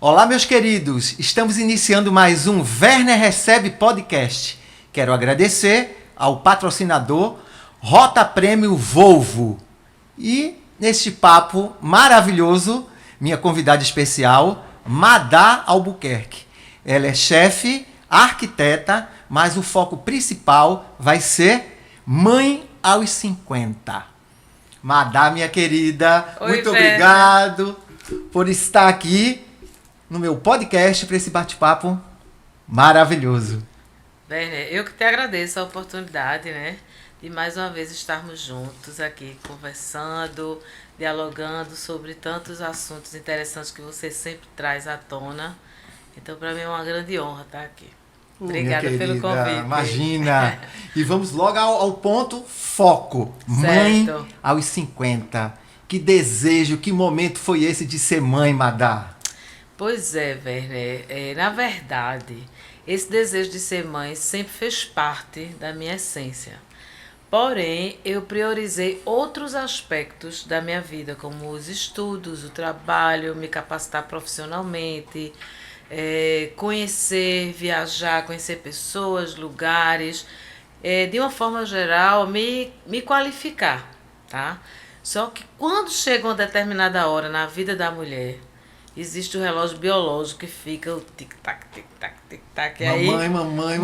Olá, meus queridos! Estamos iniciando mais um Werner Recebe Podcast. Quero agradecer ao patrocinador Rota Prêmio Volvo. E neste papo maravilhoso, minha convidada especial, Madá Albuquerque. Ela é chefe, arquiteta, mas o foco principal vai ser mãe aos 50. Madá, minha querida, Oi, muito Werner. obrigado por estar aqui no meu podcast para esse bate-papo maravilhoso. Werner, eu que te agradeço a oportunidade, né? De mais uma vez estarmos juntos aqui, conversando, dialogando sobre tantos assuntos interessantes que você sempre traz à tona. Então, para mim é uma grande honra estar aqui. Obrigada Minha pelo querida, convite. imagina! E vamos logo ao ponto foco. Mãe Certo. aos 50. Que desejo, que momento foi esse de ser mãe, Madá? Pois é, Werner. Na verdade, esse desejo de ser mãe sempre fez parte da minha essência. Porém, eu priorizei outros aspectos da minha vida, como os estudos, o trabalho, me capacitar profissionalmente, conhecer, viajar, conhecer pessoas, lugares, de uma forma geral, me qualificar, tá? Só que quando chega uma determinada hora na vida da mulher, existe o relógio biológico que fica o tic-tac, tic-tac, tic-tac. E aí, mamãe.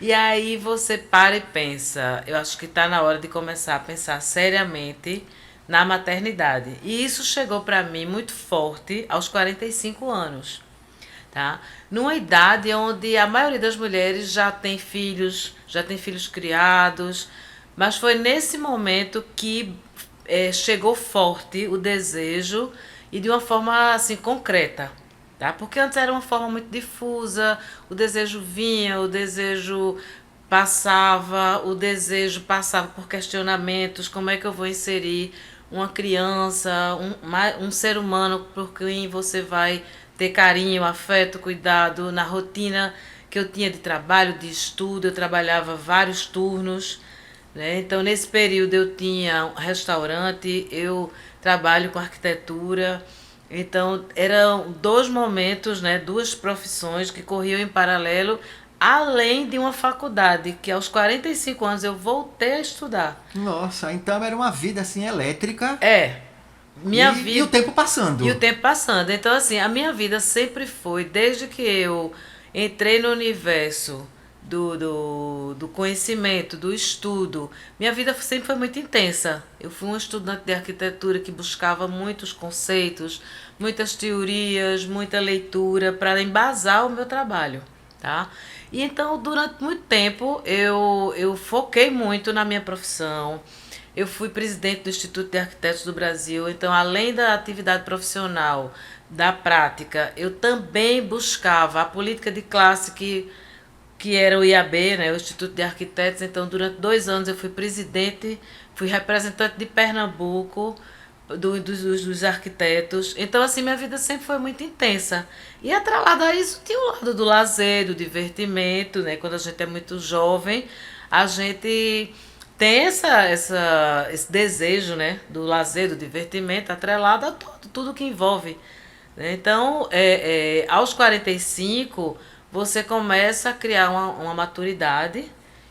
E aí você para e pensa, eu acho que está na hora de começar a pensar seriamente na maternidade. E isso chegou para mim muito forte aos 45 anos, tá? Numa idade onde a maioria das mulheres já tem filhos criados, mas foi nesse momento que chegou forte o desejo e de uma forma assim concreta, tá? Porque antes era uma forma muito difusa, o desejo vinha, o desejo passava por questionamentos, como é que eu vou inserir uma criança, um ser humano por quem você vai ter carinho, afeto, cuidado, na rotina que eu tinha de trabalho, de estudo, eu trabalhava vários turnos, né? Então, nesse período eu tinha um restaurante, eu trabalho com arquitetura. Então, eram dois momentos, né, duas profissões que corriam em paralelo, além de uma faculdade, que aos 45 anos eu voltei a estudar. Nossa, então era uma vida assim elétrica Minha e vida... o tempo passando. E o tempo passando. Então, assim, a minha vida sempre foi, desde que eu entrei no universo do conhecimento, do estudo, minha vida sempre foi muito intensa. Eu fui uma estudante de arquitetura que buscava muitos conceitos, muitas teorias, muita leitura para embasar o meu trabalho, tá? E então, durante muito tempo, eu foquei muito na minha profissão. Eu fui presidente do Instituto de Arquitetos do Brasil, então, além da atividade profissional, da prática, eu também buscava a política de classe que era o IAB, né, o Instituto de Arquitetos. Então, durante 2 anos eu fui presidente, fui representante de Pernambuco, dos arquitetos. Então, assim, minha vida sempre foi muito intensa. E atrelado a isso, tinha o lado do lazer, do divertimento, né? Quando a gente é muito jovem, a gente tem esse desejo, né? Do lazer, do divertimento, atrelado a tudo que envolve, né? Então, aos 45, você começa a criar uma maturidade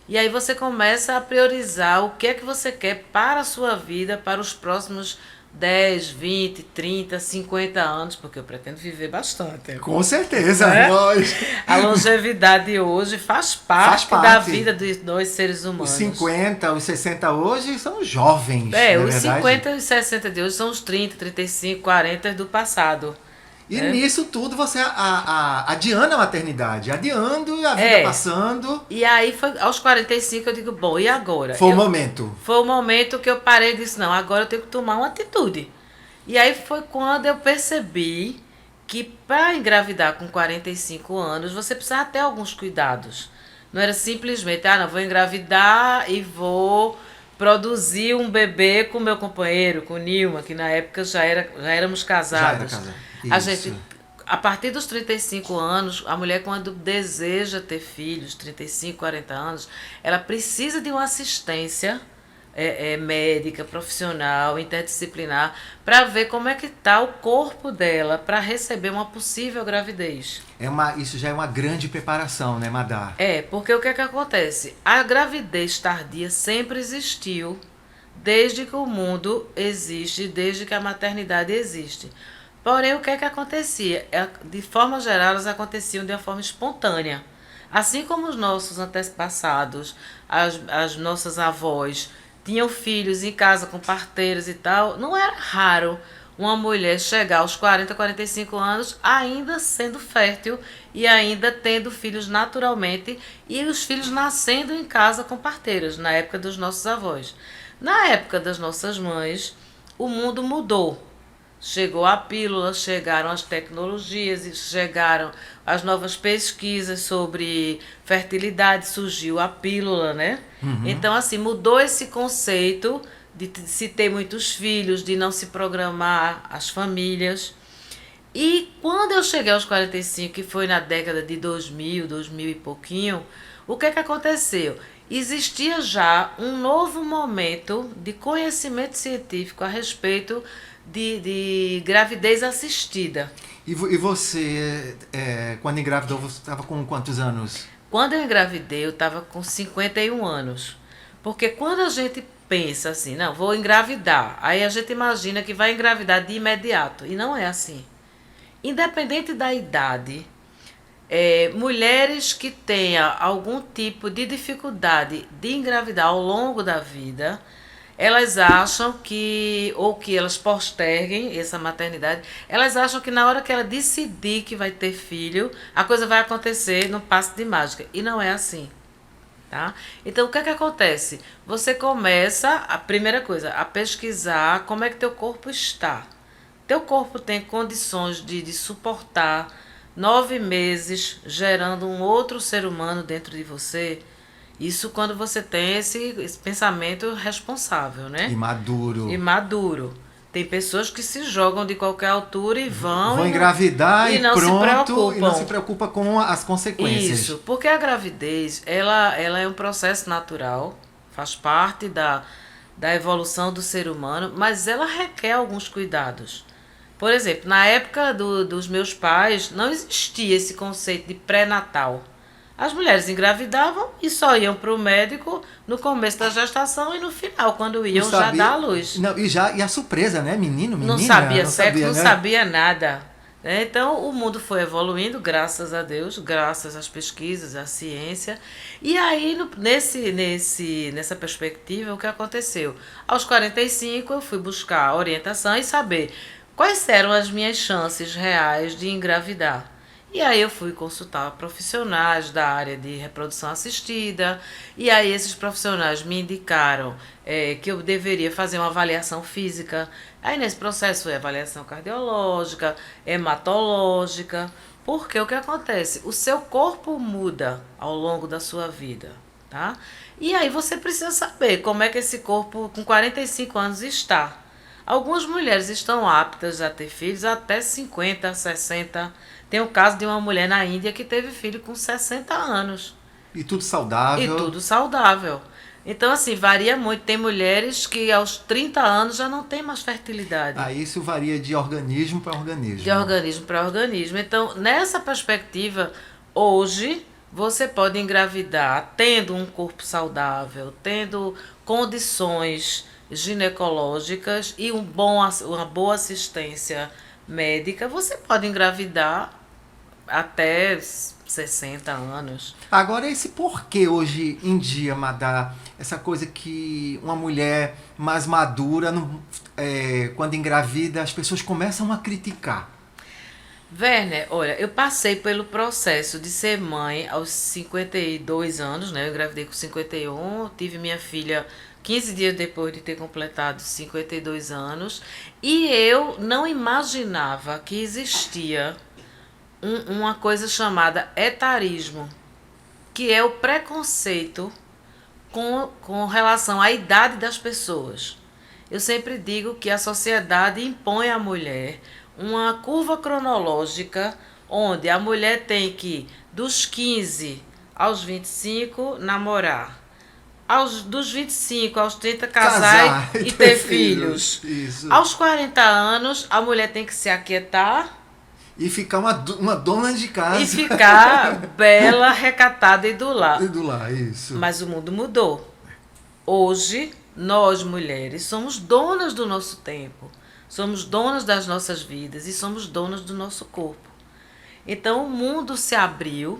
e aí você começa a priorizar o que é que você quer para a sua vida, para os próximos 10, 20, 30, 50 anos, porque eu pretendo viver bastante. Com certeza, Né? nós. A longevidade hoje faz parte da vida dos nós seres humanos. Os 50, os 60 hoje são jovens. Os verdade? 50 e os 60 de hoje são os 30, 35, 40 do passado. E nisso tudo você adiando a maternidade, adiando a vida passando. E aí, aos 45, eu digo, bom, e agora? Foi o momento. Foi o momento que eu parei e disse, não, agora eu tenho que tomar uma atitude. E aí foi quando eu percebi que para engravidar com 45 anos, você precisava ter alguns cuidados. Não era simplesmente, não, vou engravidar e vou produzir um bebê com meu companheiro, com o Nilma, que na época já éramos casados. Já era casado. A gente, a partir dos 35 anos, a mulher, quando deseja ter filhos, 35, 40 anos, ela precisa de uma assistência médica, profissional, interdisciplinar, para ver como é que está o corpo dela para receber uma possível gravidez. Isso já é uma grande preparação, né, Madá? Porque o que é que acontece? A gravidez tardia sempre existiu, desde que o mundo existe, desde que a maternidade existe. Porém, o que é que acontecia? De forma geral, elas aconteciam de uma forma espontânea. Assim como os nossos antepassados, as nossas avós, tinham filhos em casa com parteiras e tal, não era raro uma mulher chegar aos 40, 45 anos ainda sendo fértil e ainda tendo filhos naturalmente e os filhos nascendo em casa com parteiras, na época dos nossos avós. Na época das nossas mães, o mundo mudou. Chegou a pílula, chegaram as tecnologias, chegaram as novas pesquisas sobre fertilidade, surgiu a pílula, né? Então, assim, mudou esse conceito de se ter muitos filhos, de não se programar as famílias. E quando eu cheguei aos 45, que foi na década de 2000, 2000 e pouquinho, o que é que aconteceu? Existia já um novo momento de conhecimento científico a respeito de gravidez assistida. E você, quando engravidou, você estava com quantos anos? Quando eu engravidei, eu estava com 51 anos. Porque quando a gente pensa assim, não, vou engravidar, aí a gente imagina que vai engravidar de imediato. E não é assim. Independente da idade, mulheres que tenham algum tipo de dificuldade de engravidar ao longo da vida, elas acham que, ou que elas posterguem essa maternidade, elas acham que na hora que ela decidir que vai ter filho, a coisa vai acontecer no passe de mágica. E não é assim. Tá? Então, o que é que acontece? Você começa, a primeira coisa, a pesquisar como é que teu corpo está. Teu corpo tem condições de suportar 9 meses gerando um outro ser humano dentro de você? Isso quando você tem esse pensamento responsável, né? E maduro. Tem pessoas que se jogam de qualquer altura e vão engravidar e não pronto, se preocupam. E não se preocupa com as consequências. Isso, porque a gravidez, ela é um processo natural, faz parte da evolução do ser humano, mas ela requer alguns cuidados. Por exemplo, na época dos meus pais, não existia esse conceito de pré-natal. As mulheres engravidavam e só iam para o médico no começo da gestação e no final, quando iam já dar à luz. Não, e a surpresa, né? Menino, menina. Não sabia sexo, não né? sabia nada. Então, o mundo foi evoluindo, graças a Deus, graças às pesquisas, à ciência. E aí, nessa perspectiva, o que aconteceu? Aos 45, eu fui buscar orientação e saber quais eram as minhas chances reais de engravidar. E aí eu fui consultar profissionais da área de reprodução assistida, e aí esses profissionais me indicaram que eu deveria fazer uma avaliação física. Aí nesse processo foi avaliação cardiológica, hematológica, porque o que acontece? O seu corpo muda ao longo da sua vida, tá? E aí você precisa saber como é que esse corpo com 45 anos está. Algumas mulheres estão aptas a ter filhos até 50, 60. Tem o caso de uma mulher na Índia que teve filho com 60 anos. E tudo saudável. E tudo saudável. Então, assim, varia muito. Tem mulheres que aos 30 anos já não tem mais fertilidade. Isso varia de organismo para organismo. De organismo para organismo. Então, nessa perspectiva, hoje você pode engravidar tendo um corpo saudável, tendo condições ginecológicas e uma boa assistência médica. Você pode engravidar até 60 anos. Agora, esse porquê hoje em dia, Madá, essa coisa que uma mulher mais madura, quando engravida, as pessoas começam a criticar. Werner, olha, eu passei pelo processo de ser mãe aos 52 anos, né? Eu engravidei com 51, tive minha filha 15 dias depois de ter completado 52 anos, e eu não imaginava que existia uma coisa chamada etarismo, que é o preconceito com relação à idade das pessoas. Eu sempre digo que a sociedade impõe à mulher uma curva cronológica onde a mulher tem que, dos 15 aos 25, namorar. dos 25 aos 30 casar e ter filhos. Isso. Aos 40 anos, a mulher tem que se aquietar E ficar uma dona de casa. e ficar bela, recatada e do lar. E do lar, isso. Mas o mundo mudou. Hoje, nós mulheres somos donas do nosso tempo, somos donas das nossas vidas e somos donas do nosso corpo. Então, o mundo se abriu,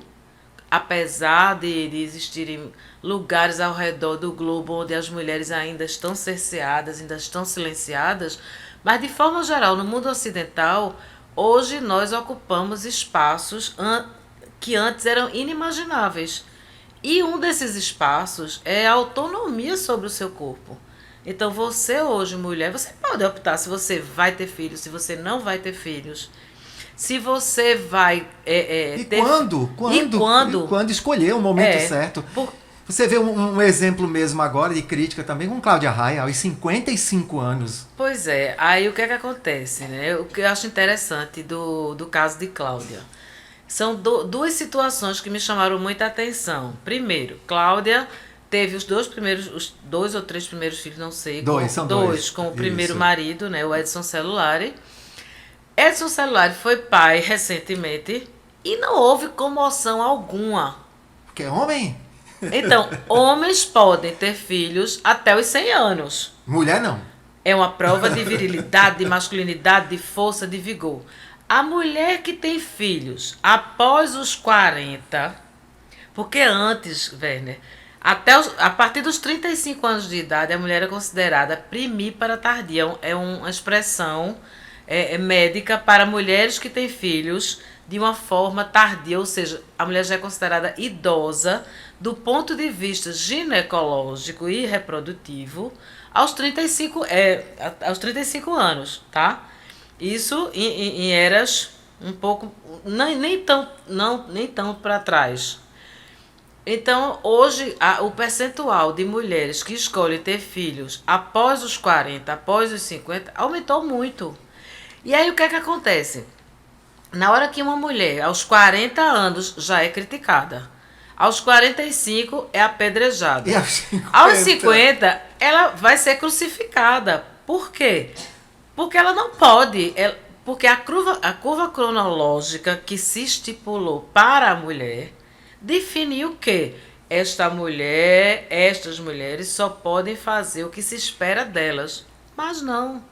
apesar de existirem lugares ao redor do globo onde as mulheres ainda estão cerceadas, ainda estão silenciadas, mas de forma geral, no mundo ocidental, hoje nós ocupamos espaços que antes eram inimagináveis. E um desses espaços é a autonomia sobre o seu corpo. Então você hoje, mulher, você pode optar se você vai ter filhos, se você não vai ter filhos. Se você vai E ter... quando escolher o momento certo. Você vê um exemplo mesmo agora de crítica também com Cláudia Raia, aos 55 anos. Pois é, aí o que é que acontece, né? O que eu acho interessante do caso de Cláudia. São duas situações que me chamaram muita atenção. Primeiro, Cláudia teve os dois ou três primeiros filhos, não sei. São dois. Com o primeiro marido, né, o Edson Celulari. Edson Celulari foi pai recentemente e não houve comoção alguma. Porque é homem? Então, homens podem ter filhos até os 100 anos. Mulher não. É uma prova de virilidade, de masculinidade, de força, de vigor. A mulher que tem filhos após os 40, porque antes, Werner, a partir dos 35 anos de idade, a mulher é considerada primípara tardia. É uma expressão médica para mulheres que têm filhos de uma forma tardia, ou seja, a mulher já é considerada idosa do ponto de vista ginecológico e reprodutivo aos 35 anos, tá? Isso em eras um pouco, nem tão para trás. Então, hoje, o percentual de mulheres que escolhem ter filhos após os 40, após os 50, aumentou muito. E aí, o que é que acontece? Na hora que uma mulher, aos 40 anos, já é criticada, aos 45 é apedrejada. E aos 50? Aos 50, ela vai ser crucificada. Por quê? Porque ela não pode, porque a curva cronológica que se estipulou para a mulher definiu que estas mulheres só podem fazer o que se espera delas, mas não.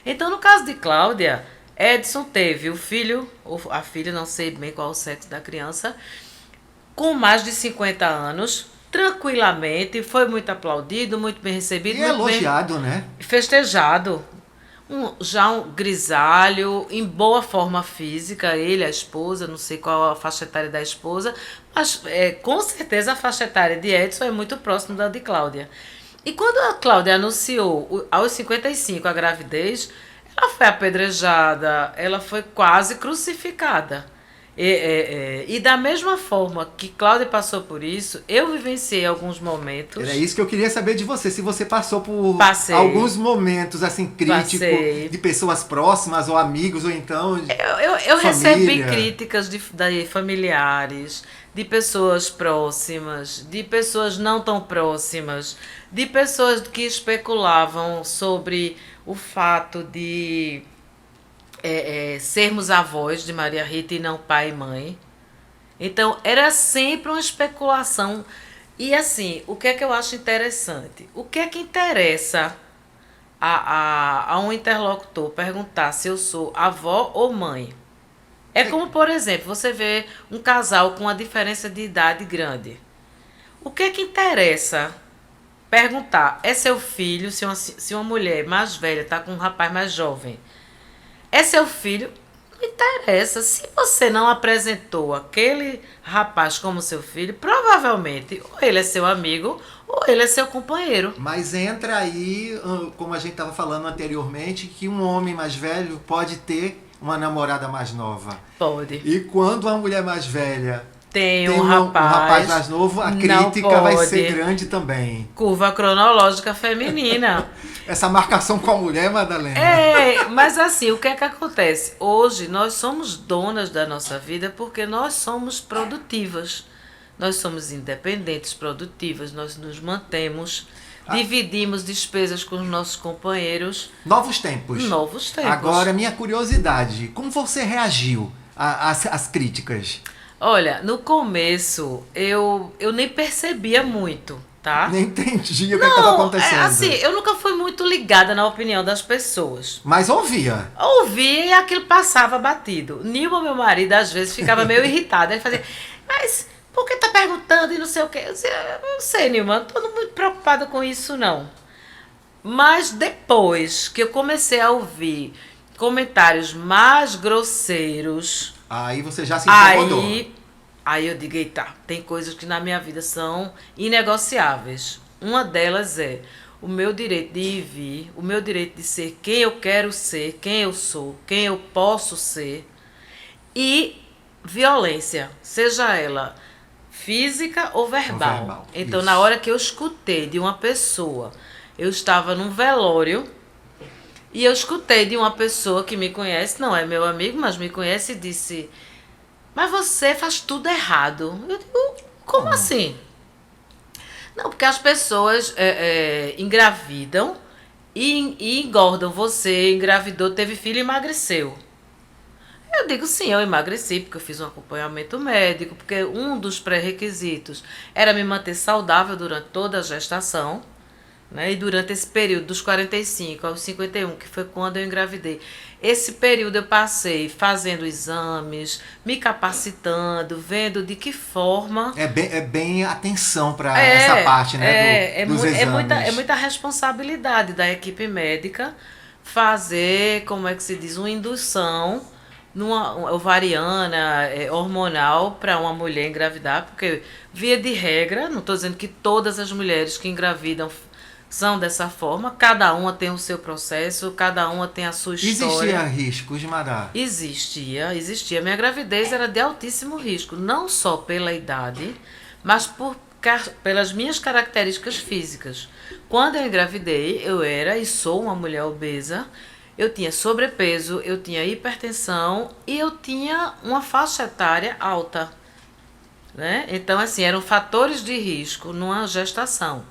Então, no caso de Cláudia, Edson teve o filho, ou a filha, não sei bem qual é o sexo da criança, com mais de 50 anos, tranquilamente, foi muito aplaudido, muito bem recebido. E elogiado, né? Festejado. Já um grisalho, em boa forma física, ele, a esposa, não sei qual a faixa etária da esposa, mas com certeza a faixa etária de Edson é muito próxima da de Cláudia. E quando a Cláudia anunciou aos 55 a gravidez, ela foi apedrejada, ela foi quase crucificada. E da mesma forma que Cláudia passou por isso, eu vivenciei alguns momentos. Era isso que eu queria saber de você, se você passou por Passei. alguns momentos assim críticos Passei. de pessoas próximas ou amigos ou então Eu recebi família. críticas de familiares, de pessoas próximas, de pessoas não tão próximas, de pessoas que especulavam sobre o fato de sermos avós de Maria Rita e não pai e mãe. Então, era sempre uma especulação. E assim, o que é que eu acho interessante? O que é que interessa a um interlocutor perguntar se eu sou avó ou mãe? É como, por exemplo, você vê um casal com uma diferença de idade grande. O que é que interessa perguntar? É seu filho, se uma mulher mais velha está com um rapaz mais jovem? É seu filho? Não interessa. Se você não apresentou aquele rapaz como seu filho, provavelmente ou ele é seu amigo ou ele é seu companheiro. Mas entra aí, como a gente estava falando anteriormente, que um homem mais velho pode ter uma namorada mais nova. Pode. E quando uma mulher mais velha Tem um um rapaz mais novo, a não crítica vai pode. ser grande também. Curva cronológica feminina. Essa marcação com a mulher, Madalena. Mas assim, o que é que acontece? Hoje nós somos donas da nossa vida porque nós somos produtivas. nós somos independentes, produtivas, nós nos mantemos, dividimos despesas com os nossos companheiros. Novos tempos. Novos tempos. Agora, minha curiosidade, como você reagiu às críticas? Olha, no começo eu nem percebia muito, tá? Nem entendia o que estava acontecendo. Assim, eu nunca fui muito ligada na opinião das pessoas. Mas ouvia. Ouvia e aquilo passava batido. Nilma, meu marido, às vezes ficava meio irritado. Ele fazia, mas por que tá perguntando e não sei o quê? Eu dizia, eu não sei, Nilma, não tô muito preocupada com isso, não. Mas depois que eu comecei a ouvir comentários mais grosseiros... Aí você já se incomodou. Aí eu digo, eita, tem coisas que na minha vida são inegociáveis. Uma delas é o meu direito de ir e vir, o meu direito de ser quem eu quero ser, quem eu sou, quem eu posso ser. E violência, seja ela física ou verbal. Então, na hora que eu escutei de uma pessoa, eu estava num velório e eu escutei de uma pessoa que me conhece, não é meu amigo, mas me conhece e disse, mas você faz tudo errado. Eu digo, como assim? Não, porque as pessoas engravidam e engordam. Você engravidou, teve filho e emagreceu. Eu digo, sim, eu emagreci porque eu fiz um acompanhamento médico, porque um dos pré-requisitos era me manter saudável durante toda a gestação, né? E durante esse período, dos 45 aos 51, que foi quando eu engravidei, esse período eu passei fazendo exames, me capacitando, vendo de que forma... É bem atenção para essa parte, né, dos exames. É muita responsabilidade da equipe médica fazer, como é que se diz, uma indução numa ovariana, hormonal para uma mulher engravidar, porque, via de regra, não estou dizendo que todas as mulheres que engravidam são dessa forma, cada uma tem o seu processo, cada uma tem a sua história. Existia riscos, Madá? Existia. Minha gravidez era de altíssimo risco, não só pela idade, mas pelas minhas características físicas. Quando eu engravidei, eu era e sou uma mulher obesa, eu tinha sobrepeso, eu tinha hipertensão e eu tinha uma faixa etária alta, né? Então, assim, eram fatores de risco numa gestação.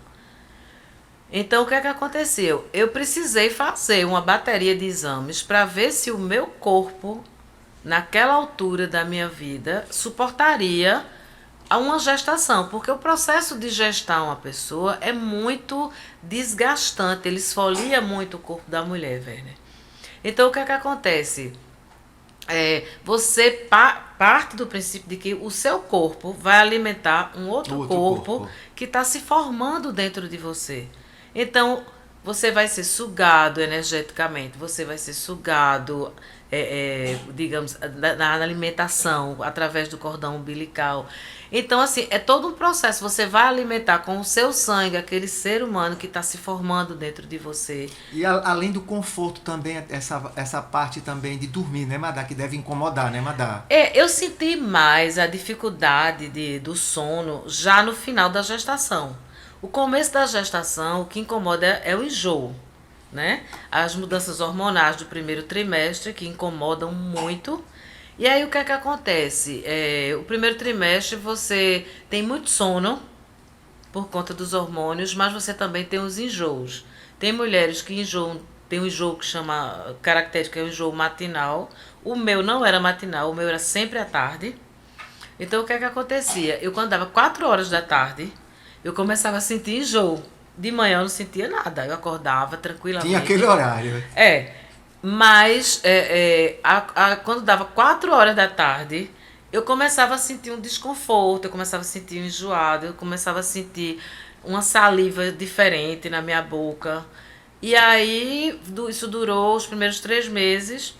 Então, o que é que aconteceu? Eu precisei fazer uma bateria de exames para ver se o meu corpo, naquela altura da minha vida, suportaria a uma gestação. Porque o processo de gestar uma pessoa é muito desgastante, ele esfolia muito o corpo da mulher, Werner. Então, o que é que acontece? Você parte do princípio de que o seu corpo vai alimentar um outro corpo que está se formando dentro de você. Então, você vai ser sugado energeticamente, você vai ser sugado, digamos, na alimentação, através do cordão umbilical. Então, assim, é todo um processo. Você vai alimentar com o seu sangue aquele ser humano que está se formando dentro de você. E além do conforto também, essa parte também de dormir, né, Madá? Que deve incomodar, né, Madá? Eu senti mais a dificuldade do sono já no final da gestação. O começo da gestação, o que incomoda é o enjoo, né? As mudanças hormonais do primeiro trimestre, que incomodam muito. E aí, o que é que acontece? O primeiro trimestre, você tem muito sono, por conta dos hormônios, mas você também tem os enjoos. Tem mulheres que enjoam, tem um enjoo que chama, característica é o enjoo matinal. O meu não era matinal, o meu era sempre à tarde. Então, o que é que acontecia? Eu, quando dava 4 horas da tarde, eu começava a sentir enjoo. De manhã eu não sentia nada, eu acordava tranquilamente. Tinha aquele horário. Mas quando dava 4 horas da tarde, eu começava a sentir um desconforto, eu começava a sentir um enjoado, eu começava a sentir uma saliva diferente na minha boca. E aí, isso durou os primeiros 3 meses,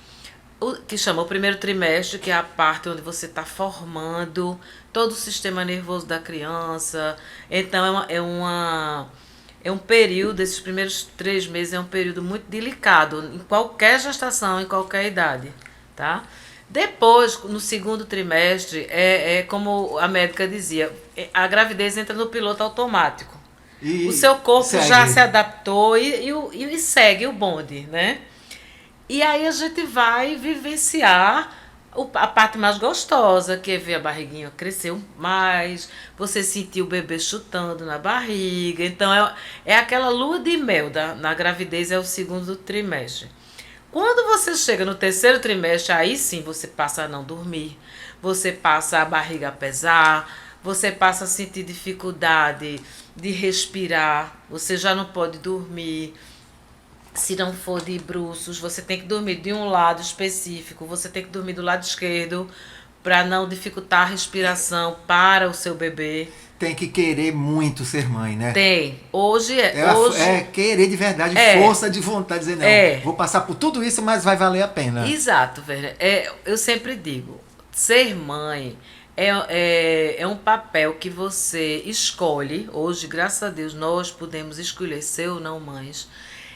que chama o primeiro trimestre, que é a parte onde você está formando todo o sistema nervoso da criança. Então, é um período, esses primeiros 3 meses é um período muito delicado, em qualquer gestação, em qualquer idade, tá? Depois, no segundo trimestre, como a médica dizia, a gravidez entra no piloto automático. O seu corpo já se adaptou e segue o bonde, né? E aí a gente vai vivenciar A parte mais gostosa, que é ver a barriguinha crescer mais, você sentir o bebê chutando na barriga. Então, é aquela lua de mel na gravidez, é o segundo trimestre. Quando você chega no terceiro trimestre, aí sim você passa a não dormir, você passa a barriga a pesar, você passa a sentir dificuldade de respirar, você já não pode dormir. Se não for de bruços, você tem que dormir de um lado específico, você tem que dormir do lado esquerdo para não dificultar a respiração para o seu bebê. Tem que querer muito ser mãe, né? Tem. Hoje É querer de verdade, força de vontade, dizer, não, vou passar por tudo isso, mas vai valer a pena. Exato, velho. Eu sempre digo, ser mãe é um papel que você escolhe. Hoje, graças a Deus, nós podemos escolher ser ou não mães.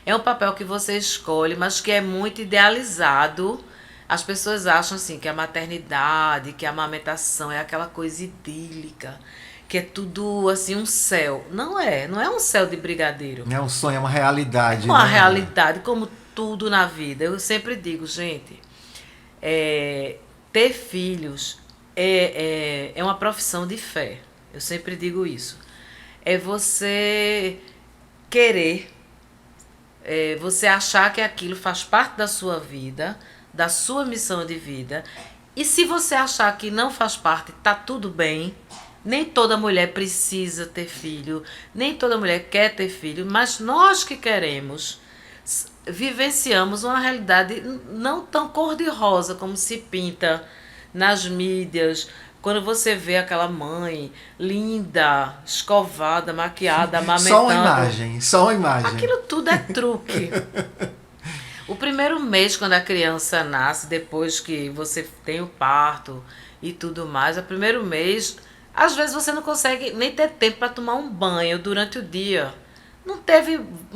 É um papel que você escolhe, mas que é muito idealizado. As pessoas acham assim que a maternidade, que a amamentação é aquela coisa idílica, que é tudo assim um céu. Não é um céu de brigadeiro. Não é um sonho, é uma realidade. Uma né? realidade, como tudo na vida. Eu sempre digo, gente, ter filhos é uma profissão de fé. Eu sempre digo isso. É você querer, você achar que aquilo faz parte da sua vida, da sua missão de vida. E se você achar que não faz parte, tá tudo bem. Nem toda mulher precisa ter filho, nem toda mulher quer ter filho, mas nós que queremos vivenciamos uma realidade não tão cor-de-rosa como se pinta nas mídias. Quando você vê aquela mãe linda, escovada, maquiada, amamentando. Só uma imagem. Aquilo tudo é truque. O primeiro mês, quando a criança nasce, depois que você tem o parto e tudo mais, o primeiro mês, às vezes você não consegue nem ter tempo para tomar um banho durante o dia. Não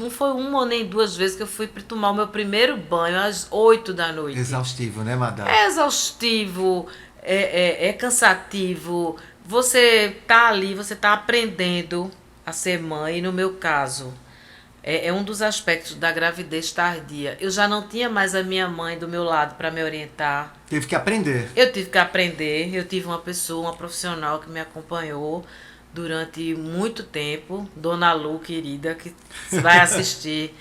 foi uma ou nem duas vezes que eu fui tomar o meu primeiro banho às 8 da noite. Exaustivo, né, madame? É exaustivo, é cansativo. Você tá ali, você tá aprendendo a ser mãe. E no meu caso, é um dos aspectos da gravidez tardia. Eu já não tinha mais a minha mãe do meu lado para me orientar. Teve que aprender. Eu tive que aprender. Eu tive uma pessoa, uma profissional que me acompanhou durante muito tempo, Dona Lu, querida, que vai assistir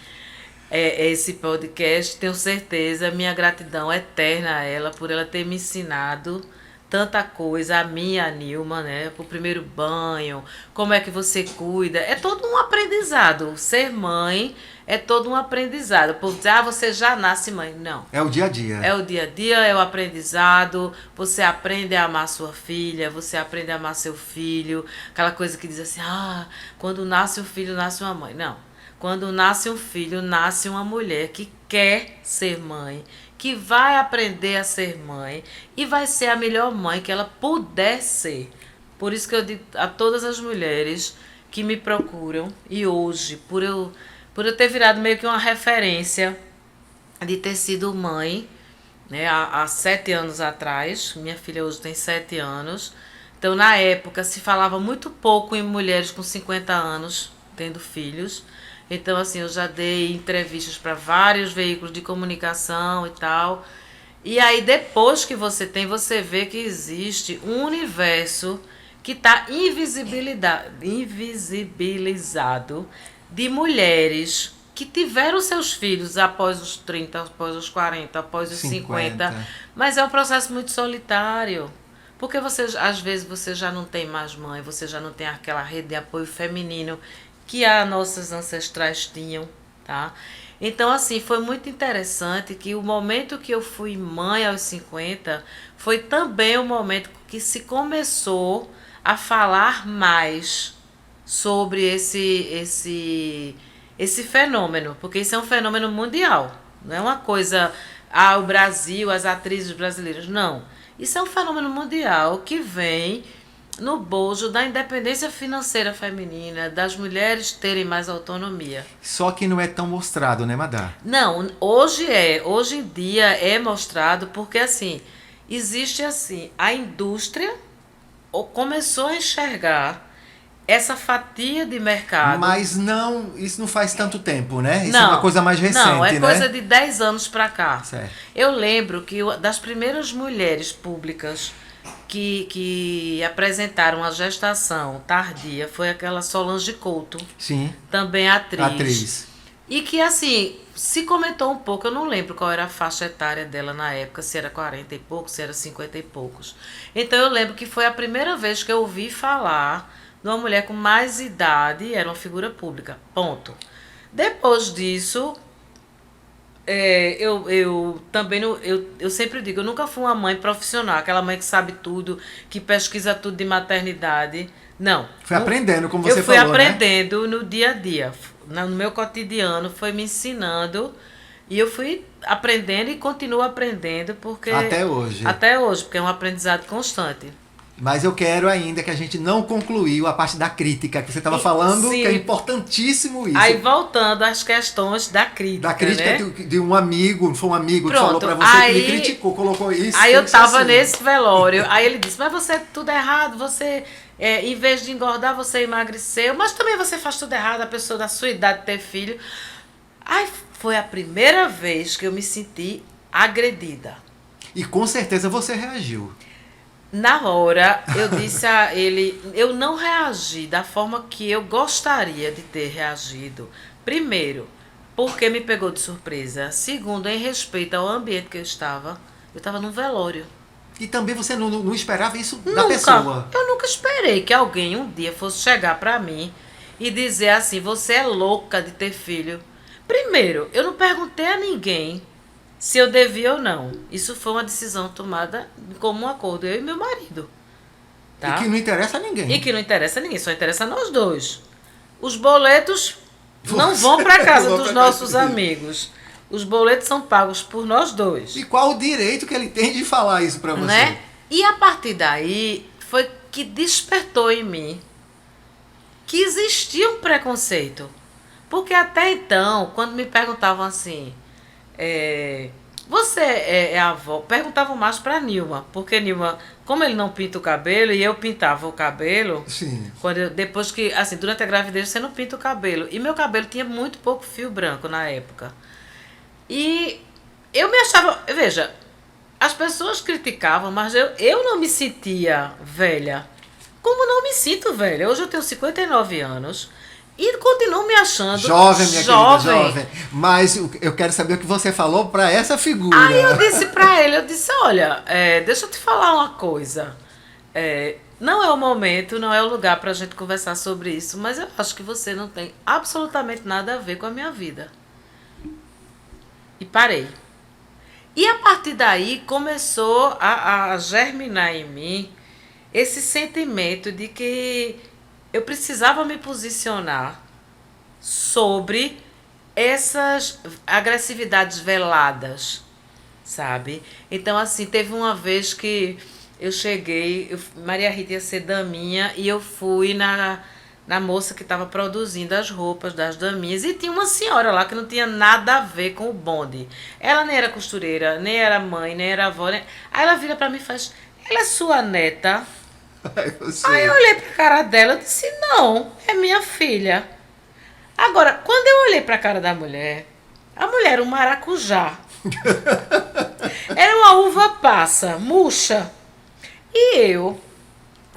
esse podcast. Tenho certeza, minha gratidão eterna a ela, por ela ter me ensinado tanta coisa, a mim e a Nilma, né? Pro primeiro banho, como é que você cuida. É todo um aprendizado. Ser mãe é todo um aprendizado. Por dizer, você já nasce mãe. Não. É o dia a dia. É o dia a dia, é o aprendizado. Você aprende a amar sua filha, você aprende a amar seu filho. Aquela coisa que diz assim, quando nasce um filho, nasce uma mãe. Não. Quando nasce um filho, nasce uma mulher que quer ser mãe, que vai aprender a ser mãe e vai ser a melhor mãe que ela puder ser. Por isso que eu digo a todas as mulheres que me procuram, e hoje, por eu ter virado meio que uma referência de ter sido mãe, né, há 7 anos atrás, minha filha hoje tem 7 anos, então na época se falava muito pouco em mulheres com 50 anos tendo filhos. Então, assim, eu já dei entrevistas para vários veículos de comunicação e tal. E aí, depois que você vê que existe um universo que está invisibilizado de mulheres que tiveram seus filhos após os 30, após os 40, após os 50. Mas é um processo muito solitário. Porque às vezes você já não tem mais mãe, você já não tem aquela rede de apoio feminino que as nossas ancestrais tinham, tá? Então, assim, foi muito interessante que o momento que eu fui mãe aos 50 foi também o momento que se começou a falar mais sobre esse fenômeno, porque isso é um fenômeno mundial, não é uma coisa, o Brasil, as atrizes brasileiras, não. Isso é um fenômeno mundial que vem no bojo da independência financeira feminina, das mulheres terem mais autonomia. Só que não é tão mostrado, né, Madá? Não, hoje em dia é mostrado porque, assim, existe, assim, a indústria começou a enxergar essa fatia de mercado. Mas não, isso não faz tanto tempo, né? Isso não, é uma coisa mais recente, não, é né? coisa de 10 anos para cá. Certo. Eu lembro que das primeiras mulheres públicas que apresentaram a gestação tardia foi aquela Solange Couto, Sim. também atriz. Atriz. E que, assim, se comentou um pouco, eu não lembro qual era a faixa etária dela na época, se era 40 e poucos, se era 50 e poucos. Então eu lembro que foi a primeira vez que eu ouvi falar de uma mulher com mais idade, era uma figura pública, ponto. Depois disso, eu também, eu sempre digo, eu nunca fui uma mãe profissional, aquela mãe que sabe tudo, que pesquisa tudo de maternidade, não. Foi aprendendo, como você falou, Eu falou, fui aprendendo, né? No dia a dia, no meu cotidiano, foi me ensinando, e eu fui aprendendo e continuo aprendendo, porque... Até hoje. Até hoje, porque é um aprendizado constante. Mas eu quero ainda que a gente não concluiu a parte da crítica que você estava falando, sim. Que é importantíssimo isso. Aí voltando às questões da crítica. Da crítica, né? de um amigo, foi um amigo Pronto, que falou pra você, aí, que ele criticou, colocou isso. Aí eu tava assim. nesse velório, aí ele disse, mas você é tudo errado, você, em vez de engordar, você emagreceu, mas também você faz tudo errado, a pessoa da sua idade ter filho. Aí foi a primeira vez que eu me senti agredida. E com certeza você reagiu. Na hora, eu disse a ele, eu não reagi da forma que eu gostaria de ter reagido. Primeiro, porque me pegou de surpresa. Segundo, em respeito ao ambiente que eu estava num velório. E também você não esperava isso da Nunca. pessoa. Eu nunca esperei que alguém um dia fosse chegar pra mim e dizer assim, você é louca de ter filho. Primeiro, eu não perguntei a ninguém se eu devia ou não. Isso foi uma decisão tomada como um acordo, eu e meu marido. Tá? E que não interessa a ninguém. E que não interessa a ninguém, só interessa a nós dois. Os boletos não vão para casa dos nossos amigos. Os boletos são pagos por nós dois. E qual o direito que ele tem de falar isso para você? Né? E a partir daí foi que despertou em mim que existia um preconceito. Porque até então, quando me perguntavam assim... você é avó? Perguntavam mais para Nilma, porque Nilma, como ele não pinta o cabelo e eu pintava o cabelo, sim. Depois que, assim, durante a gravidez você não pinta o cabelo. E meu cabelo tinha muito pouco fio branco na época. E eu me achava, veja, as pessoas criticavam, mas eu não me sentia velha. Como não me sinto velha? Hoje eu tenho 59 anos. E continuo me achando jovem, minha querida, jovem. Mas eu quero saber o que você falou para essa figura. Aí eu disse para ele, olha, deixa eu te falar uma coisa. Não é o momento, não é o lugar para a gente conversar sobre isso, mas eu acho que você não tem absolutamente nada a ver com a minha vida. E parei. E a partir daí começou a germinar em mim esse sentimento de que eu precisava me posicionar sobre essas agressividades veladas, sabe? Então, assim, teve uma vez que eu cheguei, Maria Rita ia ser daminha, e eu fui na moça que estava produzindo as roupas das daminhas, e tinha uma senhora lá que não tinha nada a ver com o bonde. Ela nem era costureira, nem era mãe, nem era avó. Aí ela vira pra mim e faz, ela é sua neta? Aí eu olhei pra cara dela e disse, não, é minha filha. Agora, quando eu olhei pra cara da mulher, a mulher era um maracujá. Era uma uva passa, murcha. E eu,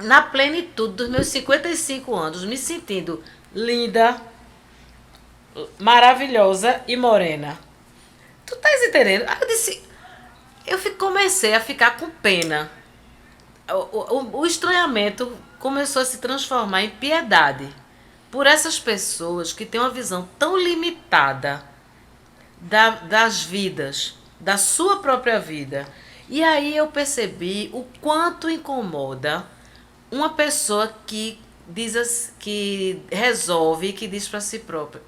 na plenitude dos meus 55 anos, me sentindo linda, maravilhosa e morena. Tu estás entendendo? Aí eu disse, comecei a ficar com pena. O estranhamento começou a se transformar em piedade por essas pessoas que têm uma visão tão limitada das vidas, da sua própria vida. E aí eu percebi o quanto incomoda uma pessoa que que resolve, que diz para si própria,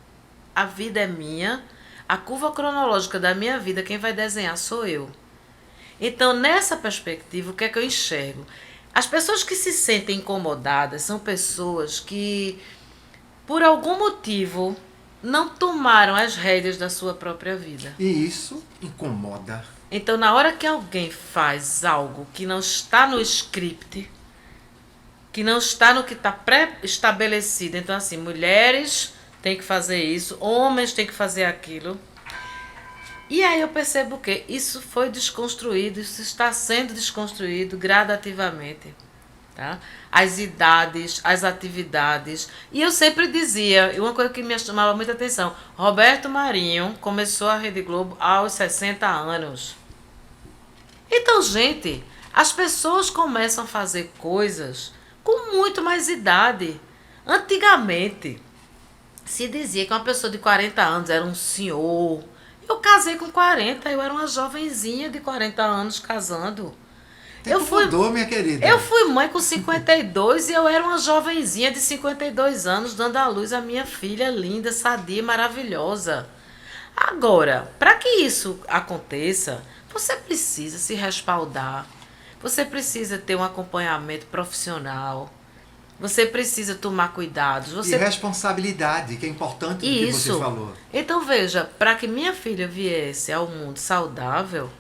a vida é minha, a curva cronológica da minha vida, quem vai desenhar sou eu. Então, nessa perspectiva, o que é que eu enxergo? As pessoas que se sentem incomodadas são pessoas que, por algum motivo, não tomaram as rédeas da sua própria vida. E isso incomoda. Então, na hora que alguém faz algo que não está no script, que não está no que está pré-estabelecido. Então, assim, mulheres têm que fazer isso, homens têm que fazer aquilo. E aí eu percebo que isso foi desconstruído, isso está sendo desconstruído gradativamente. Tá? As idades, as atividades. E eu sempre dizia, uma coisa que me chamava muita atenção, Roberto Marinho começou a Rede Globo aos 60 anos. Então, gente, as pessoas começam a fazer coisas com muito mais idade. Antigamente, se dizia que uma pessoa de 40 anos era um senhor. Eu casei com 40, eu era uma jovenzinha de 40 anos casando. Mudou, minha querida. Eu fui mãe com 52 e eu era uma jovenzinha de 52 anos dando à luz a minha filha linda, sadia, maravilhosa. Agora, para que isso aconteça, você precisa se respaldar. Você precisa ter um acompanhamento profissional. Você precisa tomar cuidados. E responsabilidade, que é importante do que você falou. Então, veja, para que minha filha viesse ao mundo saudável,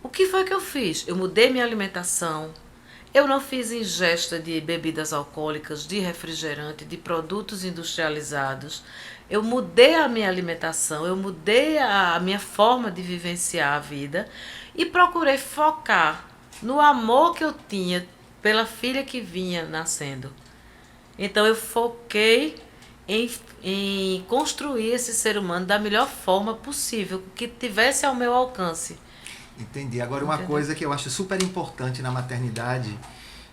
o que foi que eu fiz? Eu mudei minha alimentação. Eu não fiz ingesta de bebidas alcoólicas, de refrigerante, de produtos industrializados. Eu mudei a minha alimentação, eu mudei a minha forma de vivenciar a vida e procurei focar no amor que eu tinha pela filha que vinha nascendo. Então eu foquei em construir esse ser humano da melhor forma possível, que tivesse ao meu alcance. Entendi. Agora, uma coisa que eu acho super importante na maternidade,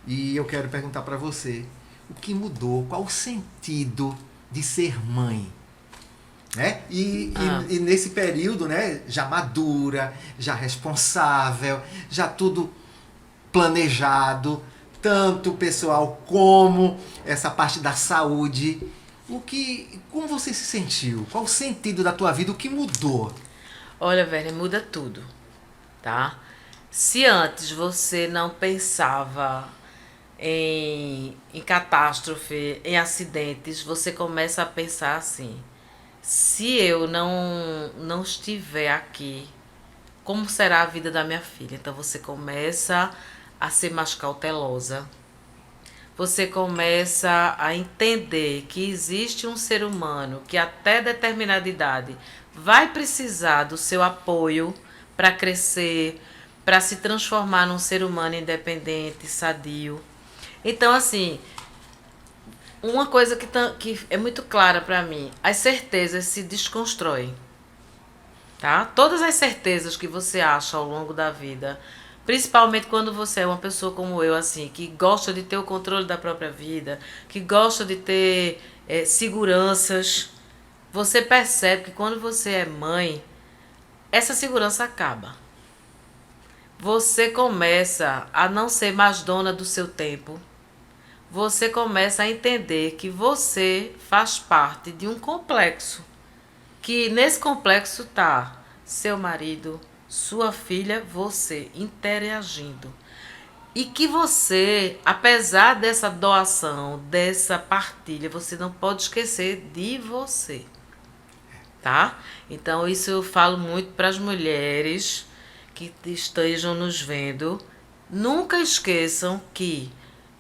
e eu quero perguntar para você, o que mudou? Qual o sentido de ser mãe? Né? E nesse período, né, já madura, já responsável, já tudo planejado, tanto pessoal como essa parte da saúde. Como você se sentiu? Qual o sentido da tua vida? O que mudou? Olha, velho, muda tudo, tá? Se antes você não pensava em catástrofe, em acidentes, você começa a pensar assim: se eu não estiver aqui, como será a vida da minha filha? Então você começa a ser mais cautelosa. Você começa a entender que existe um ser humano que até determinada idade vai precisar do seu apoio para crescer, para se transformar num ser humano independente, sadio. Então, assim, uma coisa que é muito clara para mim, as certezas se desconstroem, tá? Todas as certezas que você acha ao longo da vida, principalmente quando você é uma pessoa como eu, assim, que gosta de ter o controle da própria vida, que gosta de ter seguranças, você percebe que quando você é mãe, essa segurança acaba. Você começa a não ser mais dona do seu tempo. Você começa a entender que você faz parte de um complexo. Que nesse complexo está seu marido, sua filha, você interagindo. E que você, apesar dessa doação, dessa partilha, você não pode esquecer de você. Tá? Então isso eu falo muito para as mulheres que estejam nos vendo. Nunca esqueçam que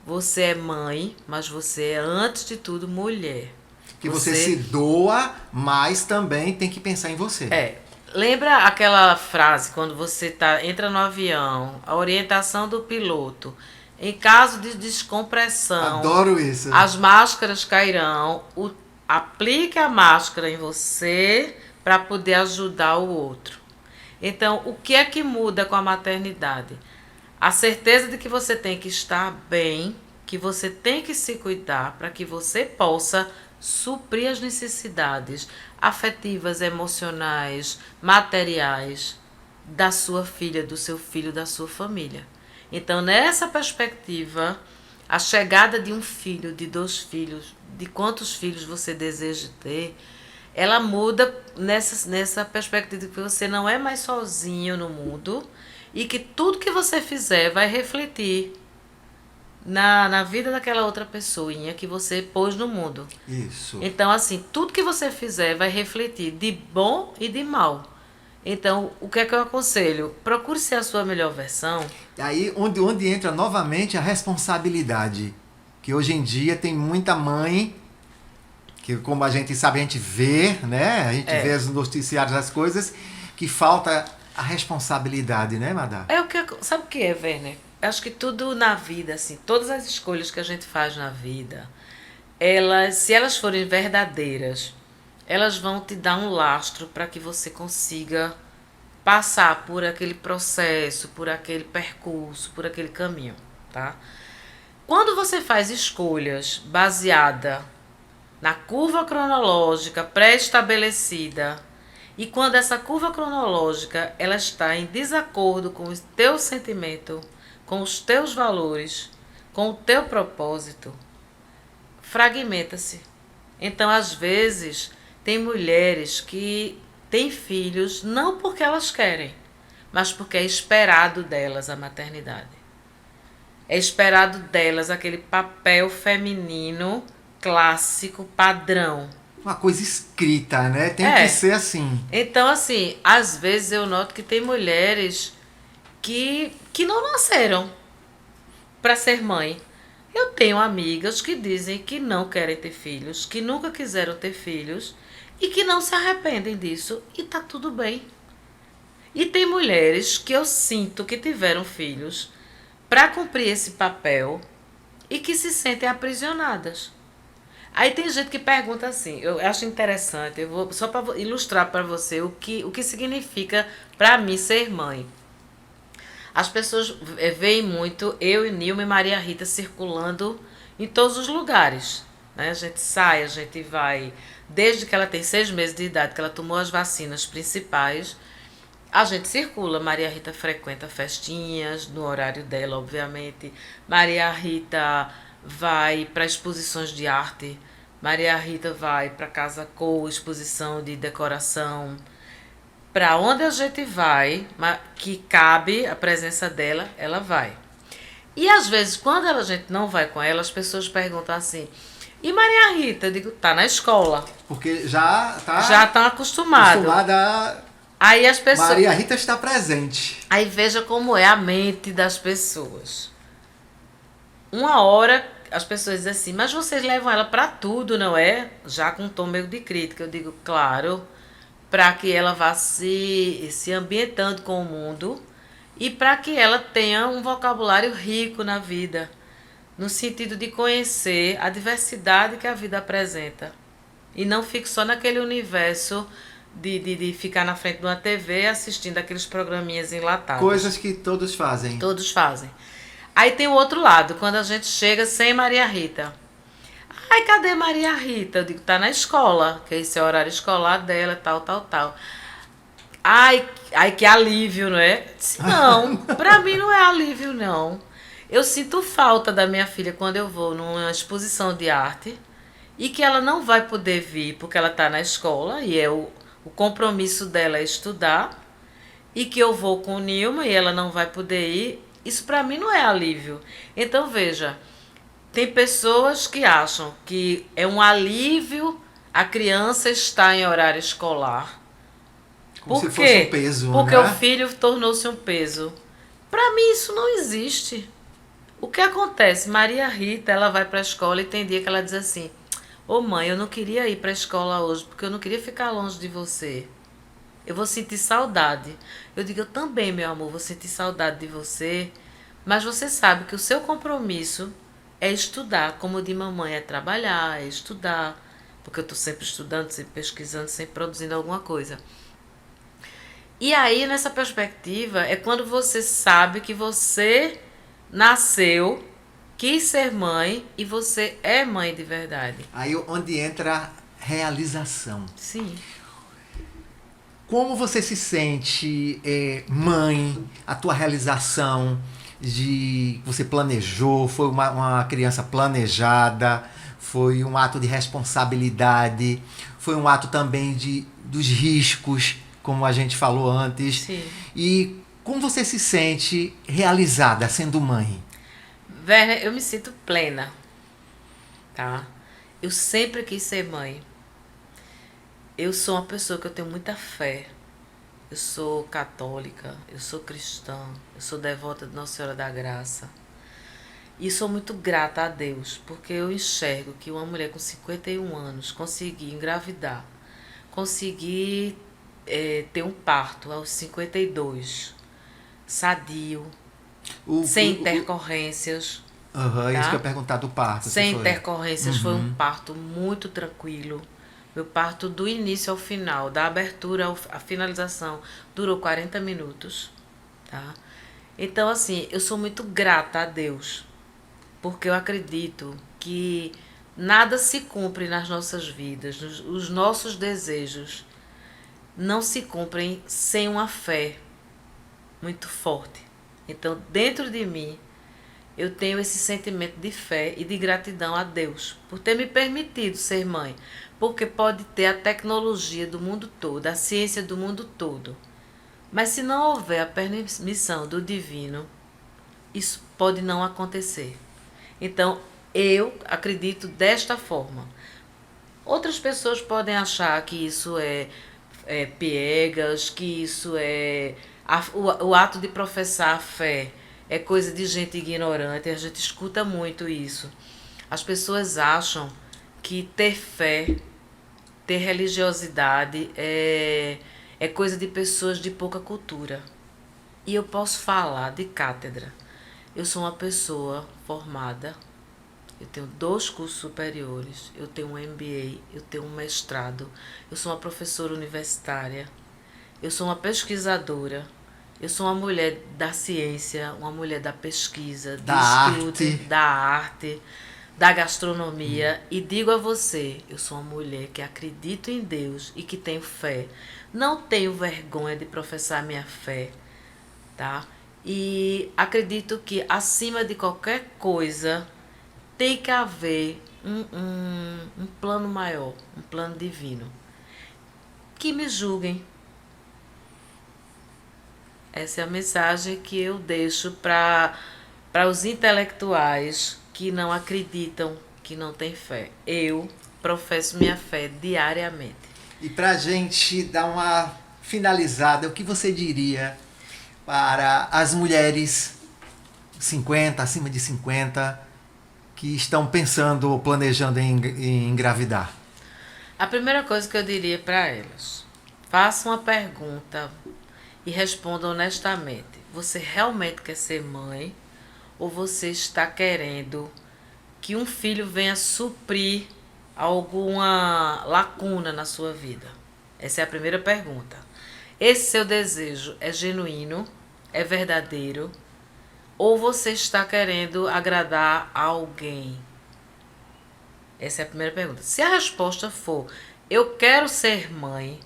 você é mãe, mas você é, antes de tudo, mulher. Que você se doa, mas também tem que pensar em você. Lembra aquela frase, quando você entra no avião, a orientação do piloto, em caso de descompressão, adoro isso, as máscaras cairão, aplique a máscara em você para poder ajudar o outro. Então, o que é que muda com a maternidade? A certeza de que você tem que estar bem, que você tem que se cuidar para que você possa suprir as necessidades afetivas, emocionais, materiais da sua filha, do seu filho, da sua família. Então, nessa perspectiva, a chegada de um filho, de 2 filhos, de quantos filhos você deseja ter, ela muda nessa perspectiva de que você não é mais sozinho no mundo e que tudo que você fizer vai refletir na vida daquela outra pessoinha que você pôs no mundo. Isso. Então, assim, tudo que você fizer vai refletir de bom e de mal. Então, o que é que eu aconselho? Procure ser a sua melhor versão. Aí onde entra novamente a responsabilidade. que hoje em dia tem muita mãe que, como a gente sabe, a gente vê, né? A gente vê nos noticiários as coisas, que falta a responsabilidade, né, Madá? Sabe o que é, Werner? Acho que tudo na vida, assim, todas as escolhas que a gente faz na vida, se elas forem verdadeiras, elas vão te dar um lastro para que você consiga passar por aquele processo, por aquele percurso, por aquele caminho, tá? Quando você faz escolhas baseada na curva cronológica pré-estabelecida e quando essa curva cronológica ela está em desacordo com o teu sentimento, com os teus valores, com o teu propósito, fragmenta-se. Então, às vezes, tem mulheres que têm filhos não porque elas querem, mas porque é esperado delas a maternidade. É esperado delas aquele papel feminino clássico, padrão. Uma coisa escrita, né? Tem que ser assim. Então, assim, às vezes eu noto que tem mulheres que não nasceram para ser mãe. Eu tenho amigas que dizem que não querem ter filhos, que nunca quiseram ter filhos e que não se arrependem disso e tá tudo bem. E tem mulheres que eu sinto que tiveram filhos para cumprir esse papel e que se sentem aprisionadas. Aí tem gente que pergunta assim, eu acho interessante, eu vou só para ilustrar para você o que significa para mim ser mãe. As pessoas veem muito eu e Nilma e Maria Rita circulando em todos os lugares, né? A gente sai, a gente vai, desde que ela tem 6 meses de idade, que ela tomou as vacinas principais, a gente circula. Maria Rita frequenta festinhas, no horário dela, obviamente. Maria Rita vai para exposições de arte. Maria Rita vai para Casa Cor, exposição de decoração. Para onde a gente vai, que cabe a presença dela, ela vai. E às vezes, quando a gente não vai com ela, as pessoas perguntam assim: e Maria Rita? Eu digo, tá na escola. Porque já estão acostumadas. Aí as pessoas... Maria Rita está presente. Aí veja como é a mente das pessoas. Uma hora as pessoas dizem assim, mas vocês levam ela para tudo, não é? Já com um tom meio de crítica. Eu digo, claro, para que ela vá se ambientando com o mundo e para que ela tenha um vocabulário rico na vida, no sentido de conhecer a diversidade que a vida apresenta. E não fique só naquele universo de ficar na frente de uma TV assistindo aqueles programinhas enlatados. Coisas que todos fazem. Todos fazem. Aí tem o outro lado, quando a gente chega sem Maria Rita. Ai, cadê Maria Rita? Eu digo, tá na escola, que esse é o horário escolar dela, tal. Ai, que alívio, não é? Não, pra mim não é alívio, não. Eu sinto falta da minha filha quando eu vou numa exposição de arte e que ela não vai poder vir porque ela tá na escola e é o compromisso dela é estudar, e que eu vou com o Nilma e ela não vai poder ir. Isso para mim não é alívio. Então veja, tem pessoas que acham que é um alívio a criança estar em horário escolar. Como se fosse um peso, porque né? o filho tornou-se um peso. Para mim isso não existe. O que acontece? Maria Rita, ela vai para a escola e tem dia que ela diz assim: ô mãe, eu não queria ir para a escola hoje porque eu não queria ficar longe de você. Eu vou sentir saudade. Eu digo, eu também, meu amor, vou sentir saudade de você. Mas você sabe que o seu compromisso é estudar. Como o de mamãe é trabalhar, é estudar. Porque eu estou sempre estudando, sempre pesquisando, sempre produzindo alguma coisa. E aí, nessa perspectiva, é quando você sabe que você nasceu, quis ser mãe e você é mãe de verdade. Aí onde entra a realização. Sim. Como você se sente mãe, a tua realização de você planejou, foi uma criança planejada, foi um ato de responsabilidade, foi um ato também dos riscos, como a gente falou antes. Sim. E como você se sente realizada sendo mãe? Werner, eu me sinto plena, tá? Eu sempre quis ser mãe. Eu sou uma pessoa que eu tenho muita fé. Eu sou católica, eu sou cristã, eu sou devota de Nossa Senhora da Graça. E sou muito grata a Deus, porque eu enxergo que uma mulher com 51 anos conseguir engravidar, conseguir ter um parto aos 52, sadio, O, sem o, o, intercorrências, aham, isso que eu ia tá? perguntar do parto, se Sem foi. intercorrências, foi um Uhum. parto muito tranquilo. Meu parto do início ao final, da abertura à finalização, durou 40 minutos, tá? Então, assim, eu sou muito grata a Deus, porque eu acredito que nada se cumpre nas nossas vidas, os nossos desejos não se cumprem sem uma fé muito forte. Então, dentro de mim, eu tenho esse sentimento de fé e de gratidão a Deus por ter me permitido ser mãe, porque pode ter a tecnologia do mundo todo, a ciência do mundo todo, mas se não houver a permissão do divino, isso pode não acontecer. Então, eu acredito desta forma. Outras pessoas podem achar que isso é piegas, que isso é o ato de professar a fé é coisa de gente ignorante. A gente escuta muito isso. As pessoas acham que ter fé, ter religiosidade é coisa de pessoas de pouca cultura. E eu posso falar de cátedra. Eu sou uma pessoa formada, eu tenho 2 cursos superiores, eu tenho um MBA, eu tenho um mestrado, eu sou uma professora universitária, eu sou uma pesquisadora, eu sou uma mulher da ciência, uma mulher da pesquisa, Da de estudo, arte. da arte, da gastronomia. E digo a você, eu sou uma mulher que acredito em Deus e que tenho fé. Não tenho vergonha de professar minha fé, tá? E acredito que acima de qualquer coisa tem que haver um plano maior, um plano divino. Que me julguem. Essa é a mensagem que eu deixo para os intelectuais que não acreditam, que não têm fé. Eu professo minha fé diariamente. E pra gente dar uma finalizada, o que você diria para as mulheres 50, acima de 50, que estão pensando ou planejando em engravidar? A primeira coisa que eu diria para elas: faça uma pergunta e responda honestamente. Você realmente quer ser mãe ou você está querendo que um filho venha suprir alguma lacuna na sua vida? Essa é a primeira pergunta. Esse seu desejo é genuíno, é verdadeiro, ou você está querendo agradar a alguém? Essa é a primeira pergunta. Se a resposta for eu quero ser mãe,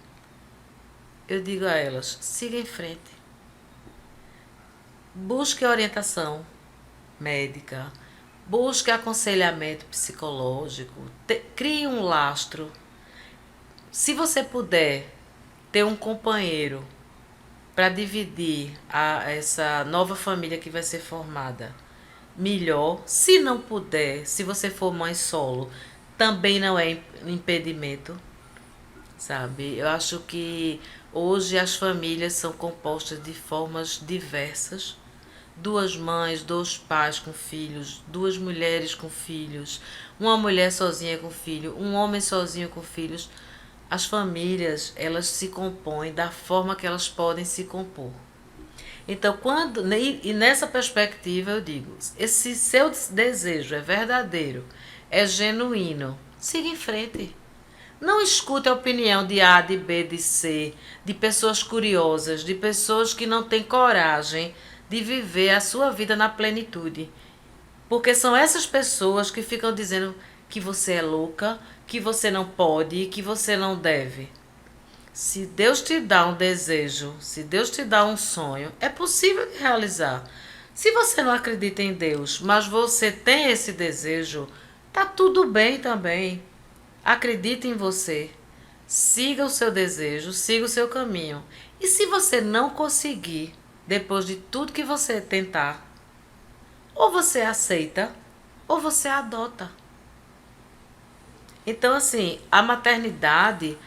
eu digo a elas: siga em frente. Busque orientação médica, busque aconselhamento psicológico, crie um lastro. Se você puder ter um companheiro para dividir essa nova família que vai ser formada, melhor. Se não puder, se você for mãe solo, também não é impedimento, sabe? Eu acho que hoje as famílias são compostas de formas diversas. 2 mães, 2 pais com filhos, 2 mulheres com filhos, uma mulher sozinha com filho, um homem sozinho com filhos. As famílias, elas se compõem da forma que elas podem se compor. Então, e nessa perspectiva eu digo, esse seu desejo é verdadeiro, é genuíno, siga em frente. Não escute a opinião de A, de B, de C, de pessoas curiosas, de pessoas que não têm coragem de viver a sua vida na plenitude. Porque são essas pessoas que ficam dizendo que você é louca, que você não pode, que você não deve. Se Deus te dá um desejo, se Deus te dá um sonho, é possível de realizar. Se você não acredita em Deus, mas você tem esse desejo, tá tudo bem também. Acredite em você. Siga o seu desejo, siga o seu caminho. E se você não conseguir, depois de tudo que você tentar, ou você aceita, ou você adota. Então, assim, a maternidade,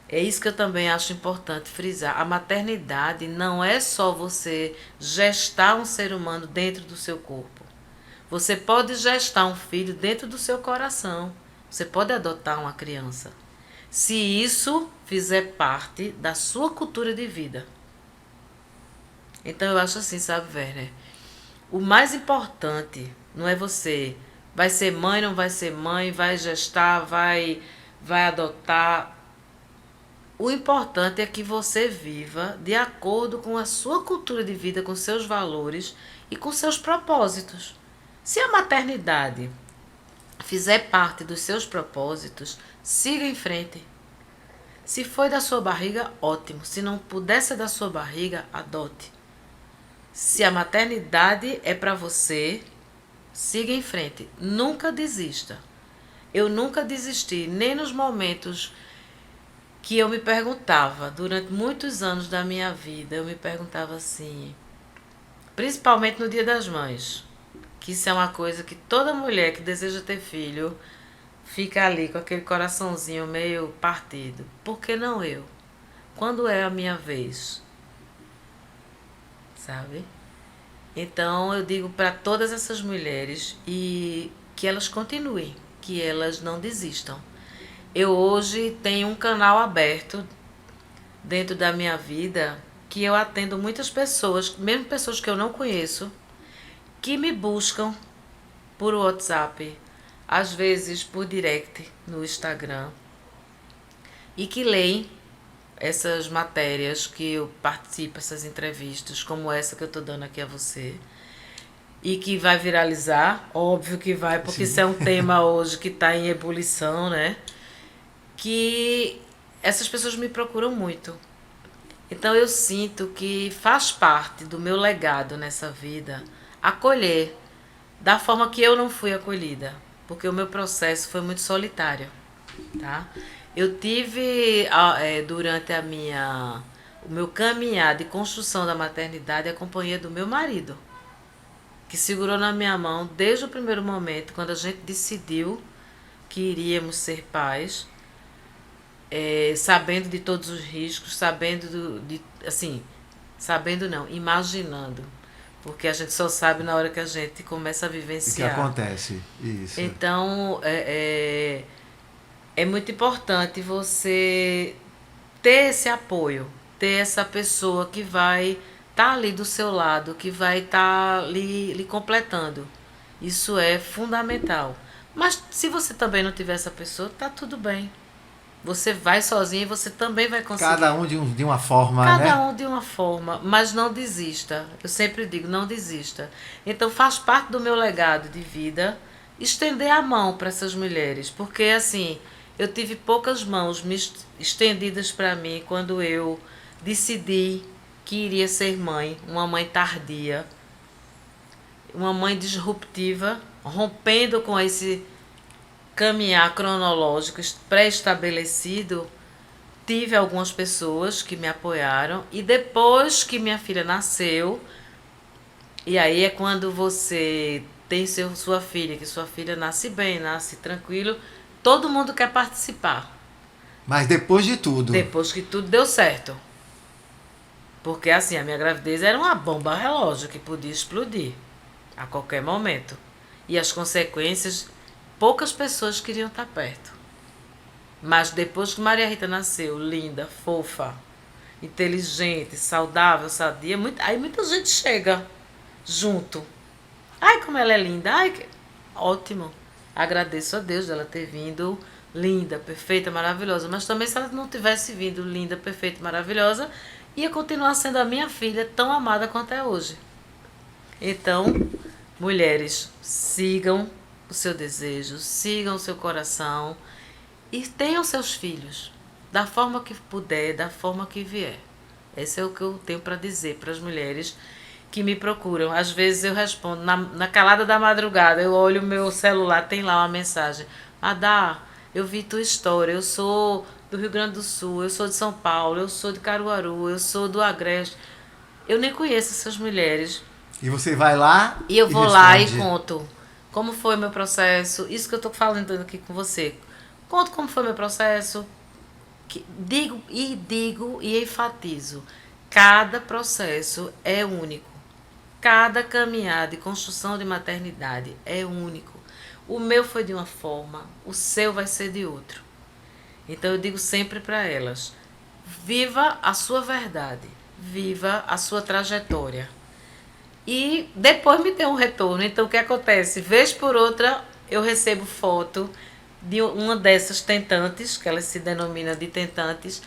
é isso que eu também acho importante frisar. A maternidade não é só você gestar um ser humano dentro do seu corpo. Você pode gestar um filho dentro do seu coração. Você pode adotar uma criança. Se isso fizer parte da sua cultura de vida. Então eu acho assim, sabe, Werner? O mais importante não é você vai ser mãe, não vai ser mãe, vai gestar, vai adotar. O importante é que você viva de acordo com a sua cultura de vida, com seus valores e com seus propósitos. Se a maternidade fizer parte dos seus propósitos, siga em frente. Se foi da sua barriga, ótimo. Se não puder ser da sua barriga, adote. Se a maternidade é para você, siga em frente. Nunca desista. Eu nunca desisti, nem nos momentos que eu me perguntava, durante muitos anos da minha vida, eu me perguntava assim, principalmente no Dia das Mães, que isso é uma coisa que toda mulher que deseja ter filho fica ali com aquele coraçãozinho meio partido. Por que não eu? Quando é a minha vez? Sabe? Então eu digo para todas essas mulheres e que elas continuem, que elas não desistam. Eu hoje tenho um canal aberto dentro da minha vida que eu atendo muitas pessoas, mesmo pessoas que eu não conheço, que me buscam por WhatsApp, às vezes por direct no Instagram, e que leem essas matérias que eu participo, essas entrevistas, como essa que eu estou dando aqui a você, e que vai viralizar, óbvio que vai, porque Sim. isso é um tema hoje que está em ebulição, né? Que essas pessoas me procuram muito. Então eu sinto que faz parte do meu legado nessa vida acolher da forma que eu não fui acolhida, porque o meu processo foi muito solitário, tá? Eu tive durante o meu caminhar de construção da maternidade a companhia do meu marido, que segurou na minha mão desde o primeiro momento, quando a gente decidiu que iríamos ser pais, sabendo de todos os riscos, sabendo não, imaginando, porque a gente só sabe na hora que a gente começa a O que vivenciar. acontece? Isso. Então, é muito importante você ter esse apoio, ter essa pessoa que vai estar ali do seu lado, que vai estar lhe completando. Isso é fundamental. Mas se você também não tiver essa pessoa, tá tudo bem. Você vai sozinho e você também vai conseguir. Cada um de uma forma, né? Cada um de uma forma, mas não desista. Eu sempre digo, não desista. Então faz parte do meu legado de vida estender a mão para essas mulheres, porque assim, eu tive poucas mãos estendidas para mim quando eu decidi que iria ser mãe, uma mãe tardia, uma mãe disruptiva, rompendo com esse caminhar cronológico pré-estabelecido. Tive algumas pessoas que me apoiaram e depois que minha filha nasceu, e aí é quando você tem sua filha, que sua filha nasce bem, nasce tranquilo, todo mundo quer participar. Mas depois de tudo. Depois que tudo deu certo. Porque assim, a minha gravidez era uma bomba relógio que podia explodir a qualquer momento. E as consequências, poucas pessoas queriam estar perto. Mas depois que Maria Rita nasceu, linda, fofa, inteligente, saudável, sadia, aí muita gente chega junto. Ai, como ela é linda. Ai, ótimo. Agradeço a Deus dela ter vindo linda, perfeita, maravilhosa. Mas também se ela não tivesse vindo linda, perfeita, maravilhosa, ia continuar sendo a minha filha tão amada quanto é hoje. Então, mulheres, sigam o seu desejo, sigam o seu coração e tenham seus filhos da forma que puder, da forma que vier. Esse é o que eu tenho para dizer para as mulheres que me procuram. Às vezes eu respondo, na calada da madrugada, eu olho o meu celular, tem lá uma mensagem. Adá, eu vi tua história, eu sou do Rio Grande do Sul, eu sou de São Paulo, eu sou de Caruaru, eu sou do Agreste. Eu nem conheço essas mulheres. E você vai lá e eu vou lá e responde. conto como foi meu processo, isso que eu estou falando aqui com você. Conto como foi meu processo, digo e enfatizo, cada processo é único. Cada caminhada de construção de maternidade é único. O meu foi de uma forma, o seu vai ser de outro. Então eu digo sempre para elas, viva a sua verdade, viva a sua trajetória. E depois me dê um retorno. Então o que acontece? Vez por outra eu recebo foto de uma dessas tentantes, que elas se denominam de tentantes,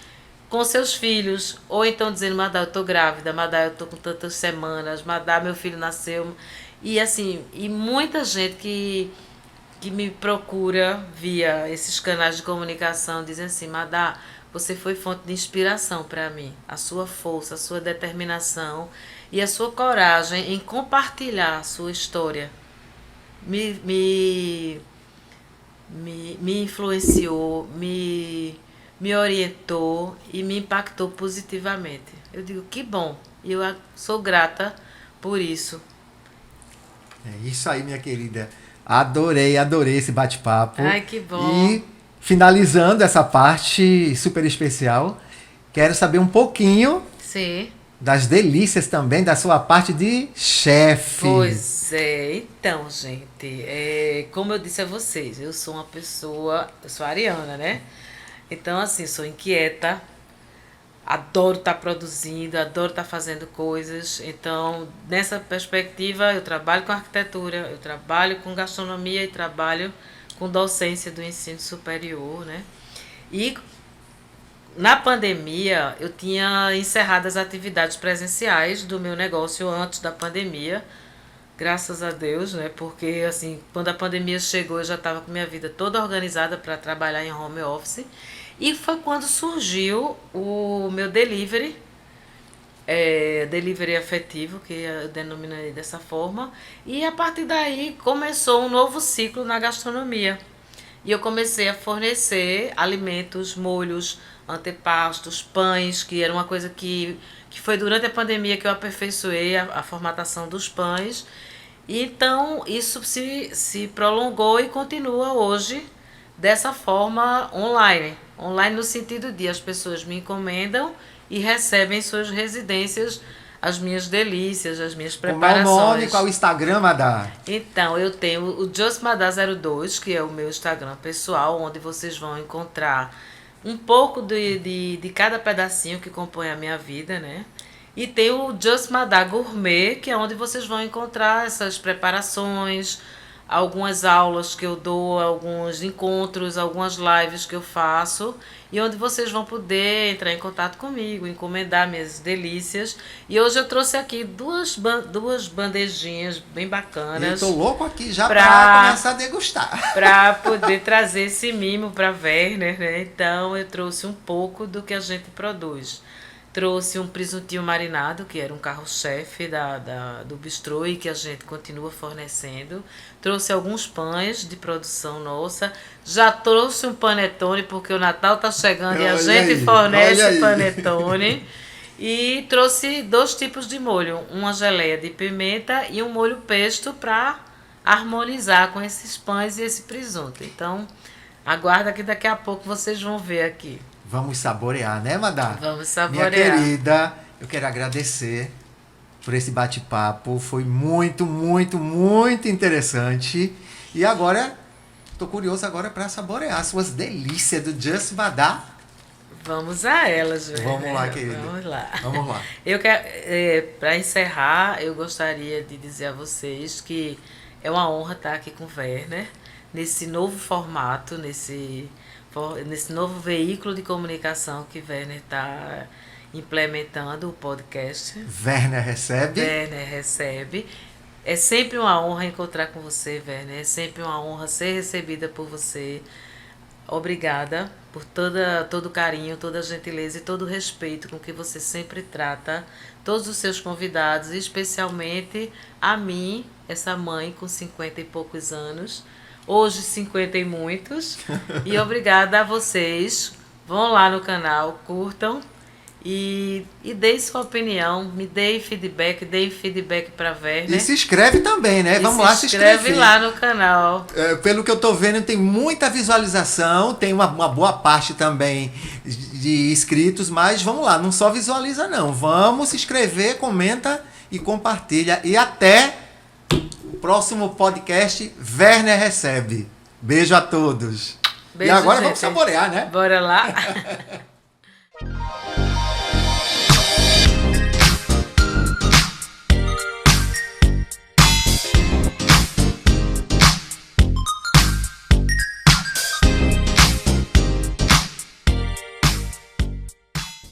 com seus filhos, ou então dizendo, Madá, eu tô grávida, Madá, eu tô com tantas semanas, Madá, meu filho nasceu. E assim, e muita gente que me procura via esses canais de comunicação, dizem assim, Madá, você foi fonte de inspiração para mim. A sua força, a sua determinação e a sua coragem em compartilhar a sua história me, me, me influenciou, me orientou e me impactou positivamente. Eu digo, que bom. E eu sou grata por isso. É isso aí, minha querida. Adorei esse bate-papo. Ai, que bom. E finalizando essa parte super especial, quero saber um pouquinho Sim. das delícias também da sua parte de chefe. Pois é, então, gente, como eu disse a vocês, eu sou ariana, né? Então, assim, sou inquieta, adoro estar produzindo, adoro estar fazendo coisas. Então, nessa perspectiva, eu trabalho com arquitetura, eu trabalho com gastronomia e trabalho com docência do ensino superior, né? E na pandemia, eu tinha encerrado as atividades presenciais do meu negócio antes da pandemia, graças a Deus, né? Porque, assim, quando a pandemia chegou, eu já estava com minha vida toda organizada para trabalhar em home office. E foi quando surgiu o meu delivery, delivery afetivo, que eu denominei dessa forma. E a partir daí começou um novo ciclo na gastronomia. E eu comecei a fornecer alimentos, molhos, antepastos, pães, que era uma coisa que foi durante a pandemia que eu aperfeiçoei a formatação dos pães. E então isso se prolongou e continua hoje dessa forma online. Online no sentido de as pessoas me encomendam e recebem em suas residências as minhas delícias, as minhas preparações. Qual é o nome, qual é o Instagram, Madá? Então, eu tenho o JustMadá02, que é o meu Instagram pessoal, onde vocês vão encontrar um pouco de cada pedacinho que compõe a minha vida, né? E tem o Just Madá Gourmet, que é onde vocês vão encontrar essas preparações, algumas aulas que eu dou, alguns encontros, algumas lives que eu faço, e onde vocês vão poder entrar em contato comigo, encomendar minhas delícias. E hoje eu trouxe aqui duas bandejinhas bem bacanas. Eu tô louco aqui já para começar a degustar. Para poder trazer esse mimo para Werner, né? Então eu trouxe um pouco do que a gente produz. Trouxe um presuntinho marinado, que era um carro-chefe do bistrô e que a gente continua fornecendo. Trouxe alguns pães de produção nossa. Já trouxe um panetone, porque o Natal tá chegando e a gente fornece panetone. E trouxe 2 tipos de molho. Uma geleia de pimenta e um molho pesto para harmonizar com esses pães e esse presunto. Então, aguarda que daqui a pouco vocês vão ver aqui. Vamos saborear, né, Madá? Vamos saborear. Minha querida, eu quero agradecer por esse bate-papo. Foi muito, muito, muito interessante. E agora, tô curioso agora para saborear as suas delícias do Just Madá. Vamos a elas, velho. Vamos lá, querida. Vamos lá. Vamos lá. Eu quero, para encerrar, eu gostaria de dizer a vocês que é uma honra estar aqui com o Werner, nesse novo formato, nesse novo veículo de comunicação que Werner está implementando, o podcast. Werner recebe. Werner recebe. É sempre uma honra encontrar com você, Werner. É sempre uma honra ser recebida por você. Obrigada por todo o carinho, toda a gentileza e todo o respeito com que você sempre trata todos os seus convidados, especialmente a mim, essa mãe com 50 e poucos anos, hoje 50 e muitos. E obrigada a vocês. Vão lá no canal, curtam e deem sua opinião, me deem feedback para Werner. E se inscreve também, né? Vamos lá se inscrever. Se inscreve lá no canal. Pelo que eu tô vendo, tem muita visualização, tem uma boa parte também de inscritos, mas vamos lá, não só visualiza não. Vamos se inscrever, comenta e compartilha. E até o próximo podcast Werner Recebe. Beijo a todos. Beijo, e agora gente. vamos saborear, né? Bora lá.